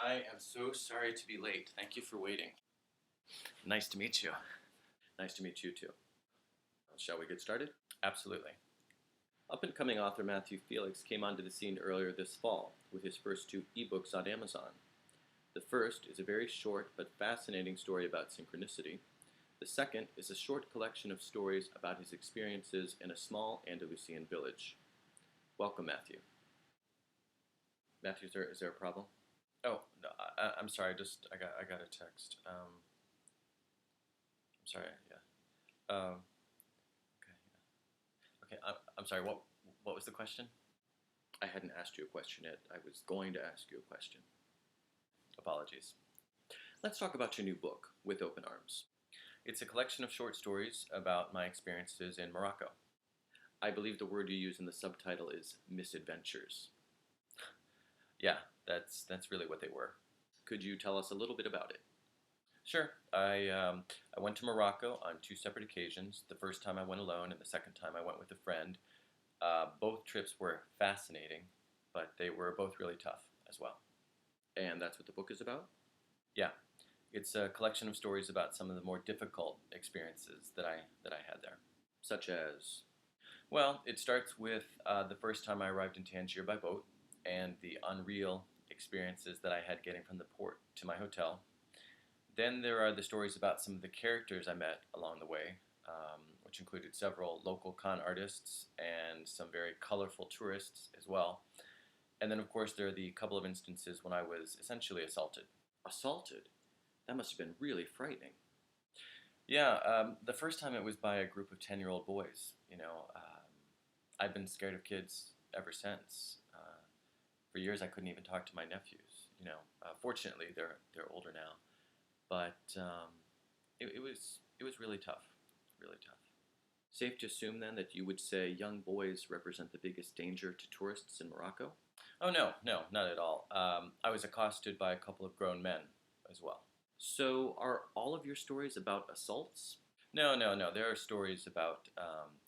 I am so sorry to be late. Thank you for waiting. Nice to meet you. Nice to meet you too. Shall we get started? Absolutely. Up-and-coming author Matthew Félix came onto the scene earlier this fall with his first two ebooks on Amazon. The first is a very short but fascinating story about synchronicity. The second is a short collection of stories about his experiences in a small Andalusian village. Welcome, Matthew. Matthew, is there a problem? Oh, no, I'm sorry. I got a text. I'm sorry. Yeah. Okay. Yeah. Okay. I'm sorry. What was the question? I hadn't asked you a question yet. I was going to ask you a question. Apologies. Let's talk about your new book, With Open Arms. It's a collection of short stories about my experiences in Morocco. I believe the word you use in the subtitle is misadventures. Yeah, that's really what they were. Could you tell us a little bit about it? Sure. I went to Morocco on two separate occasions. The first time I went alone, and the second time I went with a friend. Both trips were fascinating, but they were both really tough as well. And that's what the book is about? Yeah. It's a collection of stories about some of the more difficult experiences that I had there. Such as? Well, it starts with the first time I arrived in Tangier by boat and the unreal experiences that I had getting from the port to my hotel. Then there are the stories about some of the characters I met along the way, which included several local con artists and some very colorful tourists as well. And then, of course, there are the couple of instances when I was essentially assaulted. Assaulted? That must have been really frightening. Yeah, the first time it was by a group of 10-year-old boys. I've been scared of kids ever since. For years, I couldn't even talk to my nephews. Fortunately, they're older now, but it was really tough, really tough. Safe to assume then that you would say young boys represent the biggest danger to tourists in Morocco? Oh no, not at all. I was accosted by a couple of grown men as well. So are all of your stories about assaults? No. There are stories about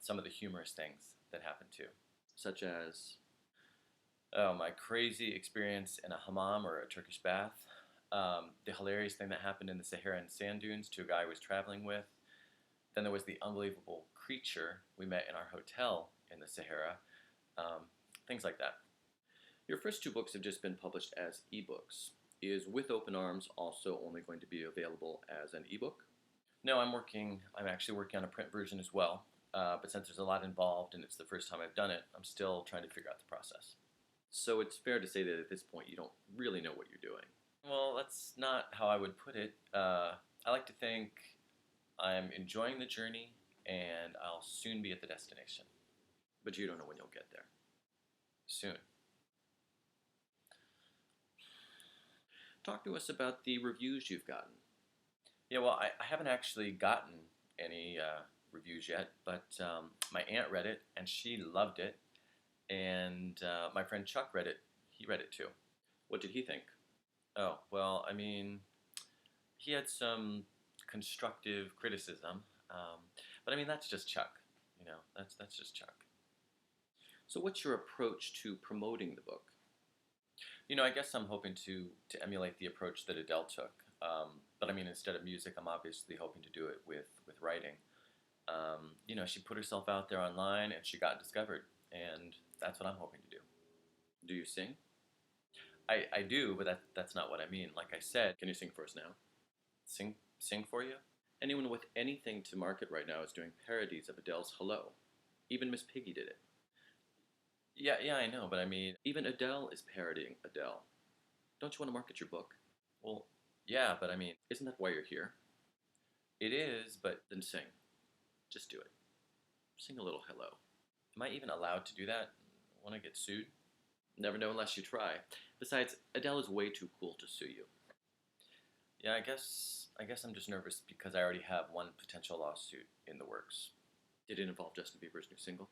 some of the humorous things that happen too, such as my crazy experience in a hammam or a Turkish bath, the hilarious thing that happened in the Saharan sand dunes to a guy I was traveling with. Then there was the unbelievable creature we met in our hotel in the Sahara, things like that. Your first two books have just been published as ebooks. Is With Open Arms also only going to be available as an ebook? No, I'm actually working on a print version as well, but since there's a lot involved and it's the first time I've done it, I'm still trying to figure out the process. So it's fair to say that at this point you don't really know what you're doing. Well, that's not how I would put it. I like to think I'm enjoying the journey and I'll soon be at the destination. But you don't know when you'll get there. Soon. Talk to us about the reviews you've gotten. Yeah, well, I haven't actually gotten any reviews yet, but my aunt read it and she loved it. And my friend Chuck read it. He read it too. What did he think? Oh, well, he had some constructive criticism, but that's just Chuck. That's just Chuck. So what's your approach to promoting the book? I guess I'm hoping to emulate the approach that Adele took. But instead of music, I'm obviously hoping to do it with writing. She put herself out there online and she got discovered, and that's what I'm hoping to do. Do you sing? I do, but that's not what I mean. Like I said, can you sing for us now? Sing for you? Anyone with anything to market right now is doing parodies of Adele's Hello. Even Miss Piggy did it. Yeah, I know, but even Adele is parodying Adele. Don't you want to market your book? Well, yeah, but isn't that why you're here? It is, but then sing. Just do it. Sing a little hello. Am I even allowed to do that? Want to get sued? Never know unless you try. Besides, Adele is way too cool to sue you. Yeah, I guess I'm just nervous because I already have one potential lawsuit in the works. Did it involve Justin Bieber's new single?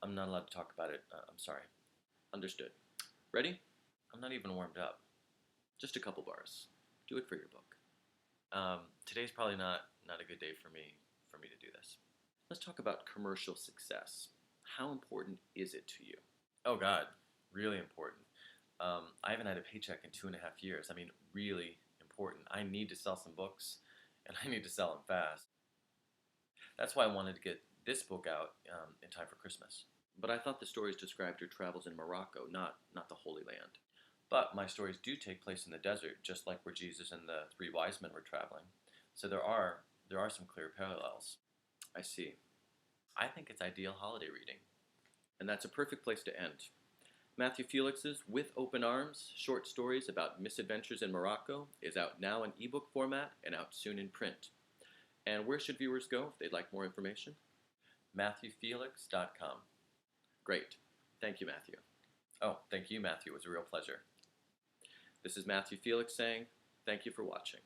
I'm not allowed to talk about it. I'm sorry. Understood. Ready? I'm not even warmed up. Just a couple bars. Do it for your book. Today's probably not a good day for me to do this. Let's talk about commercial success. How important is it to you? Oh God, really important. I haven't had a paycheck in 2.5 years. I mean, really important. I need to sell some books, and I need to sell them fast. That's why I wanted to get this book out in time for Christmas. But I thought the stories described your travels in Morocco, not the Holy Land. But my stories do take place in the desert, just like where Jesus and the three wise men were traveling. So there are some clear parallels. I see. I think it's ideal holiday reading. And that's a perfect place to end. Matthew Felix's With Open Arms, Short Stories about Misadventures in Morocco is out now in ebook format and out soon in print. And where should viewers go if they'd like more information? MatthewFelix.com. Great. Thank you, Matthew. Oh, thank you, Matthew. It was a real pleasure. This is Matthew Felix saying, thank you for watching.